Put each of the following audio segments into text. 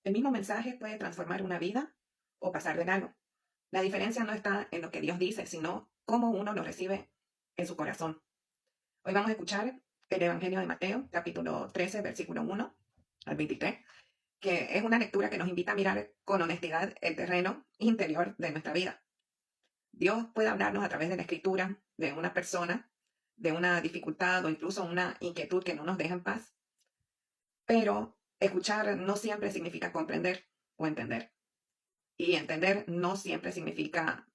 El mismo mensaje puede transformar una vida o pasar de largo. La diferencia no está en lo que Dios dice, sino cómo uno lo recibe en su corazón. Hoy vamos a escuchar el Evangelio de Mateo, capítulo 13, versículo 1 al 23, que es una lectura que nos invita a mirar con honestidad el terreno interior de nuestra vida. Dios puede hablarnos a través de la escritura, de una persona, de una dificultad o incluso una inquietud que no nos deja en paz. Pero escuchar no siempre significa comprender o entender. Y entender no siempre significa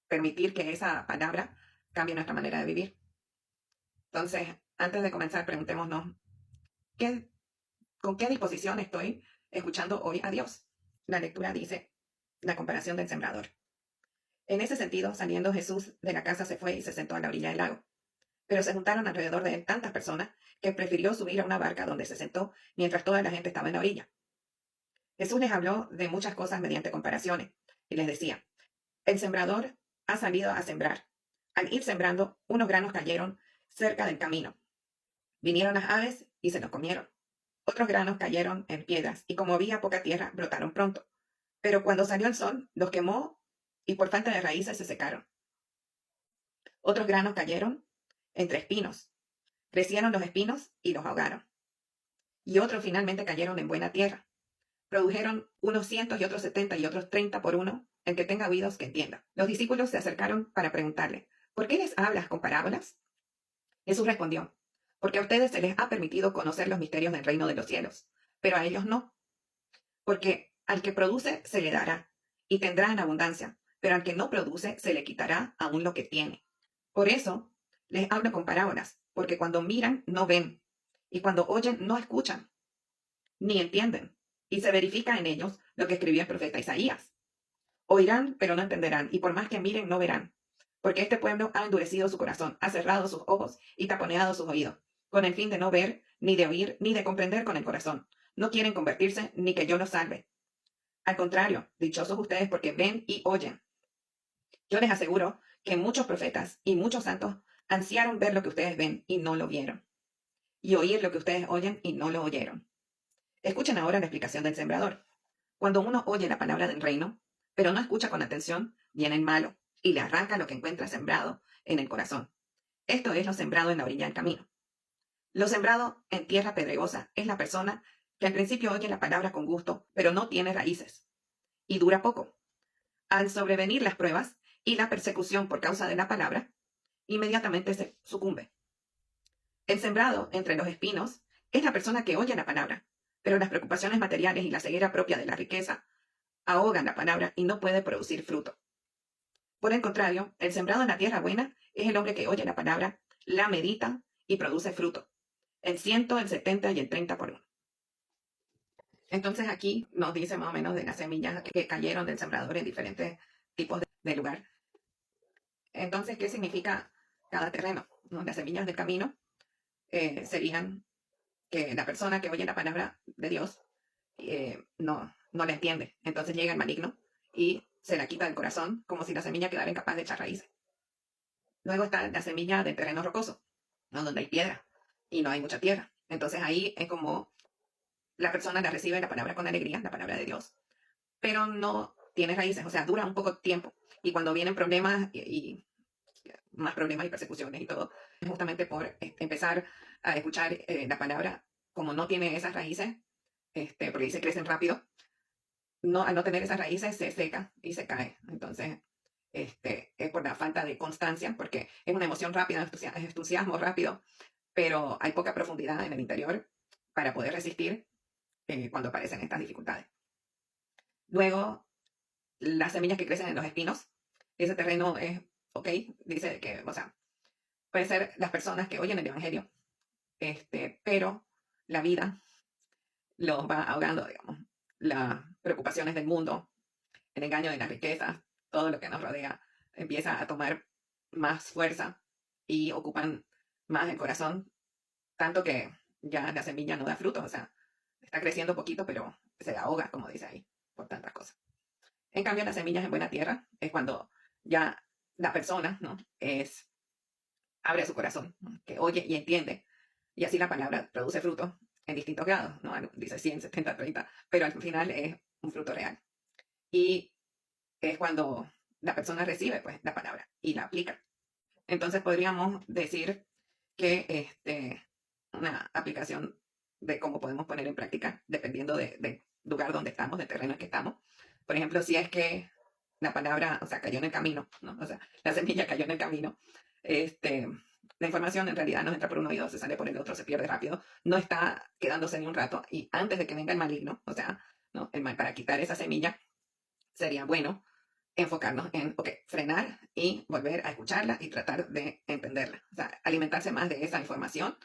permitir que esa palabra cambie nuestra manera de vivir. Entonces, antes de comenzar, preguntémonos, ¿con qué disposición estoy escuchando hoy a Dios? La lectura dice, la comparación del sembrador. En ese sentido, saliendo Jesús de la casa se fue y se sentó a la orilla del lago. Pero se juntaron alrededor de él tantas personas que prefirió subir a una barca donde se sentó mientras toda la gente estaba en la orilla. Jesús les habló de muchas cosas mediante comparaciones y les decía, el sembrador ha salido a sembrar. Al ir sembrando, unos granos cayeron cerca del camino. Vinieron las aves y se los comieron. Otros granos cayeron en piedras y como había poca tierra, brotaron pronto. Pero cuando salió el sol, los quemó y por falta de raíces se secaron. Otros granos cayeron entre espinos. Crecieron los espinos y los ahogaron. Y otros finalmente cayeron en buena tierra. Produjeron unos 100 y otros 70 y otros 30 por uno. El que tenga oídos que entienda. Los discípulos se acercaron para preguntarle, ¿por qué les hablas con parábolas? Jesús respondió, porque a ustedes se les ha permitido conocer los misterios del reino de los cielos, pero a ellos no. Porque al que produce se le dará, y tendrá en abundancia, pero al que no produce se le quitará aún lo que tiene. Por eso les hablo con parábolas, porque cuando miran no ven, y cuando oyen no escuchan, ni entienden, y se verifica en ellos lo que escribió el profeta Isaías. Oirán, pero no entenderán, y por más que miren, no verán. Porque este pueblo ha endurecido su corazón, ha cerrado sus ojos y taponeado sus oídos, con el fin de no ver, ni de oír, ni de comprender con el corazón. No quieren convertirse, ni que yo los salve. Al contrario, dichosos ustedes porque ven y oyen. Yo les aseguro que muchos profetas y muchos santos ansiaron ver lo que ustedes ven y no lo vieron, y oír lo que ustedes oyen y no lo oyeron. Escuchen ahora la explicación del sembrador. Cuando uno oye la palabra del reino, pero no escucha con atención, viene el malo y le arranca lo que encuentra sembrado en el corazón. Esto es lo sembrado en la orilla del camino. Lo sembrado en tierra pedregosa es la persona que al principio oye la palabra con gusto, pero no tiene raíces, y dura poco. Al sobrevenir las pruebas y la persecución por causa de la palabra, inmediatamente se sucumbe. El sembrado entre los espinos es la persona que oye la palabra, pero las preocupaciones materiales y la ceguera propia de la riqueza ahogan la palabra y no puede producir fruto. Por el contrario, el sembrado en la tierra buena es el hombre que oye la palabra, la medita y produce fruto. El 100, el 70 y el 30 por uno. Entonces aquí nos dice más o menos de las semillas que cayeron del sembrador en diferentes tipos de lugar. Entonces, ¿qué significa cada terreno? ¿No? Las semillas del camino serían que la persona que oye la palabra de Dios no la entiende. Entonces llega el maligno y se la quita del corazón como si la semilla quedara incapaz de echar raíces. Luego está la semilla del terreno rocoso, ¿no? Donde hay piedra y no hay mucha tierra. Entonces ahí es como la persona la recibe la palabra con alegría, la palabra de Dios, pero no tiene raíces, o sea, dura un poco tiempo. Y cuando vienen problemas y más problemas y persecuciones y todo, es justamente por empezar a escuchar la palabra, como no tiene esas raíces, porque dice crecen rápido, al no tener esas raíces se seca y se cae. Entonces, es por la falta de constancia, porque es una emoción rápida, es entusiasmo rápido, pero hay poca profundidad en el interior para poder resistir cuando aparecen estas dificultades. Luego, las semillas que crecen en los espinos, ese terreno es, ok, dice que, o sea, puede ser las personas que oyen el evangelio, pero la vida los va ahogando, digamos, las preocupaciones del mundo, el engaño de las riquezas, todo lo que nos rodea empieza a tomar más fuerza y ocupan más el corazón, tanto que ya la semilla no da frutos, o sea, está creciendo poquito, pero se ahoga, como dice ahí, por tantas cosas. En cambio, las semillas en buena tierra es cuando ya la persona, ¿no? Abre su corazón, ¿no? Que oye y entiende, y así la palabra produce fruto en distintos grados, ¿no? Dice 100, 70, 30, pero al final es un fruto real. Y es cuando la persona recibe pues la palabra y la aplica. Entonces podríamos decir que una aplicación de cómo podemos poner en práctica, dependiendo del lugar donde estamos, del terreno en que estamos. Por ejemplo, si es que la palabra, o sea, cayó en el camino, ¿no? O sea, la semilla cayó en el camino, la información en realidad no entra por un oído, se sale por el otro, se pierde rápido, no está quedándose ni un rato, y antes de que venga el maligno, o sea, ¿no? Para quitar esa semilla, sería bueno enfocarnos en, ok, frenar y volver a escucharla y tratar de entenderla. O sea, alimentarse más de esa información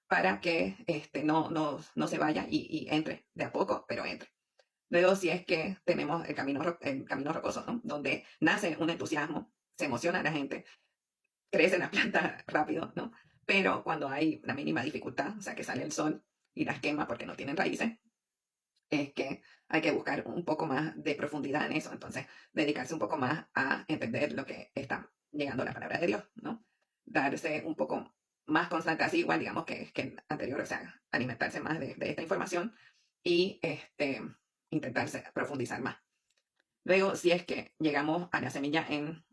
para que no se vaya y entre de a poco, pero entre. Luego, si es que tenemos el camino rocoso, ¿no? Donde nace un entusiasmo, se emociona la gente, crece la planta rápido, ¿no? Pero cuando hay la mínima dificultad, o sea, que sale el sol y las quema porque no tienen raíces, es que hay que buscar un poco más de profundidad en eso. Entonces, dedicarse un poco más a entender lo que está llegando la palabra de Dios, ¿no? Darse un poco más constante, así igual, digamos, que el anterior, o sea, alimentarse más de esta información y intentarse profundizar más. Luego, si es que llegamos a la semilla en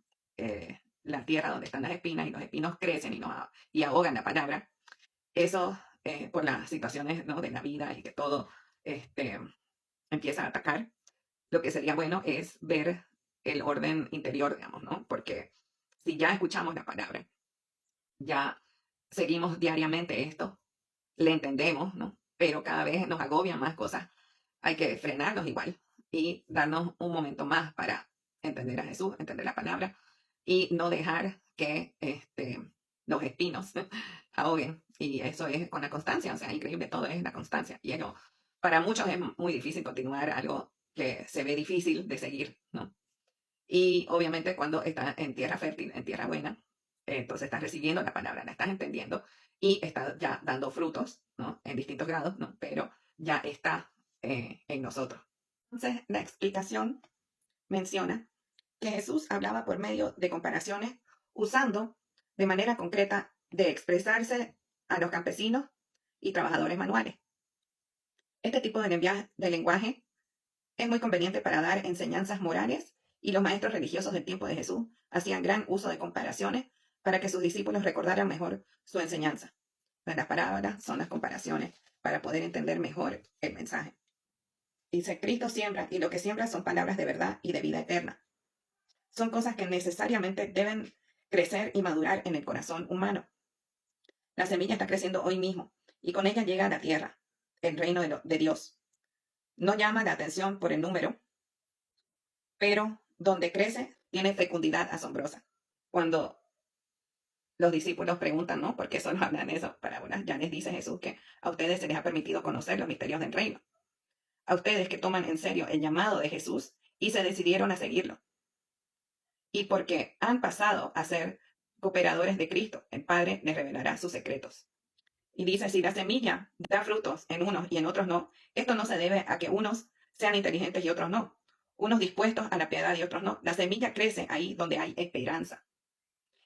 la tierra donde están las espinas y los espinos crecen y ahogan la palabra, eso por las situaciones, ¿no? De la vida y que todo empieza a atacar, lo que sería bueno es ver el orden interior, digamos, ¿no? Porque si ya escuchamos la palabra, ya seguimos diariamente esto, le entendemos, ¿no? Pero cada vez nos agobian más cosas, hay que frenarnos igual y darnos un momento más para entender a Jesús, entender la palabra y no dejar que los espinos ahoguen. Y eso es con la constancia, o sea, increíble, todo es la constancia. Y eso, para muchos es muy difícil continuar algo que se ve difícil de seguir, ¿no? Y obviamente cuando estás en tierra fértil, en tierra buena, entonces estás recibiendo la palabra, la estás entendiendo y está ya dando frutos, ¿no? En distintos grados, ¿no? Pero ya está en nosotros. Entonces, la explicación menciona que Jesús hablaba por medio de comparaciones, usando de manera concreta de expresarse a los campesinos y trabajadores manuales. Este tipo de lenguaje es muy conveniente para dar enseñanzas morales y los maestros religiosos del tiempo de Jesús hacían gran uso de comparaciones para que sus discípulos recordaran mejor su enseñanza. Las parábolas son las comparaciones para poder entender mejor el mensaje. Dice, Cristo siembra y lo que siembra son palabras de verdad y de vida eterna. Son cosas que necesariamente deben crecer y madurar en el corazón humano. La semilla está creciendo hoy mismo y con ella llega a la tierra, el reino de Dios. No llama la atención por el número, pero donde crece tiene fecundidad asombrosa. Cuando los discípulos preguntan, ¿no? ¿Por qué solo hablan eso? Parábolas. Ya les dice Jesús que a ustedes se les ha permitido conocer los misterios del reino. A ustedes que toman en serio el llamado de Jesús y se decidieron a seguirlo. Y porque han pasado a ser cooperadores de Cristo, el Padre les revelará sus secretos. Y dice, si la semilla da frutos en unos y en otros no, esto no se debe a que unos sean inteligentes y otros no, unos dispuestos a la piedad y otros no. La semilla crece ahí donde hay esperanza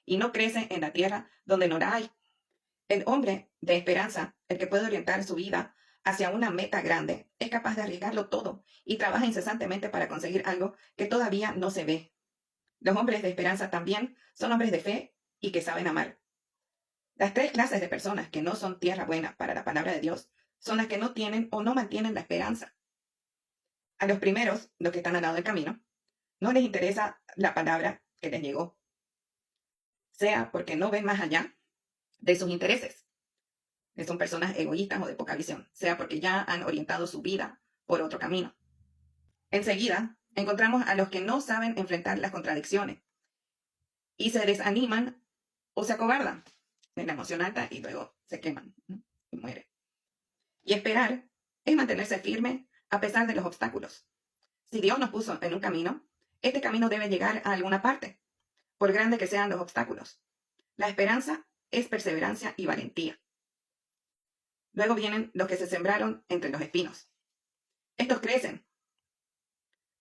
y no crece en la tierra donde no la hay. El hombre de esperanza, el que puede orientar su vida hacia una meta grande, es capaz de arriesgarlo todo y trabaja incesantemente para conseguir algo que todavía no se ve. Los hombres de esperanza también son hombres de fe y que saben amar. Las tres clases de personas que no son tierra buena para la palabra de Dios son las que no tienen o no mantienen la esperanza. A los primeros, los que están al lado del camino, no les interesa la palabra que les llegó, sea porque no ven más allá de sus intereses, que son personas egoístas o de poca visión, sea porque ya han orientado su vida por otro camino. Enseguida, encontramos a los que no saben enfrentar las contradicciones y se desaniman o se acobardan de la emoción alta y luego se queman, ¿no? Y mueren. Y esperar es mantenerse firme a pesar de los obstáculos. Si Dios nos puso en un camino, este camino debe llegar a alguna parte, por grande que sean los obstáculos. La esperanza es perseverancia y valentía. Luego vienen los que se sembraron entre los espinos. Estos crecen,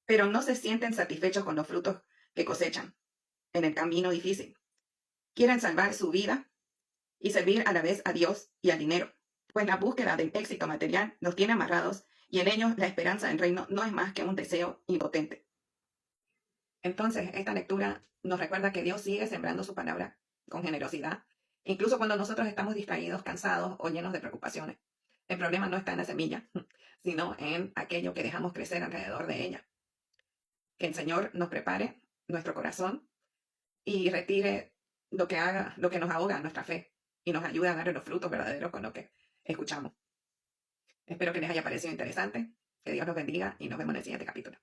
pero no se sienten satisfechos con los frutos que cosechan en el camino difícil. Quieren salvar su vida y servir a la vez a Dios y al dinero. pues la búsqueda del éxito material los tiene amarrados y en ellos la esperanza del reino no es más que un deseo impotente. Entonces, esta lectura nos recuerda que Dios sigue sembrando su palabra con generosidad, incluso cuando nosotros estamos distraídos, cansados o llenos de preocupaciones. El problema no está en la semilla, sino en aquello que dejamos crecer alrededor de ella. Que el Señor nos prepare nuestro corazón y retire lo que nos ahoga nuestra fe y nos ayude a dar los frutos verdaderos con lo que escuchamos. Espero que les haya parecido interesante, que Dios los bendiga y nos vemos en el siguiente capítulo.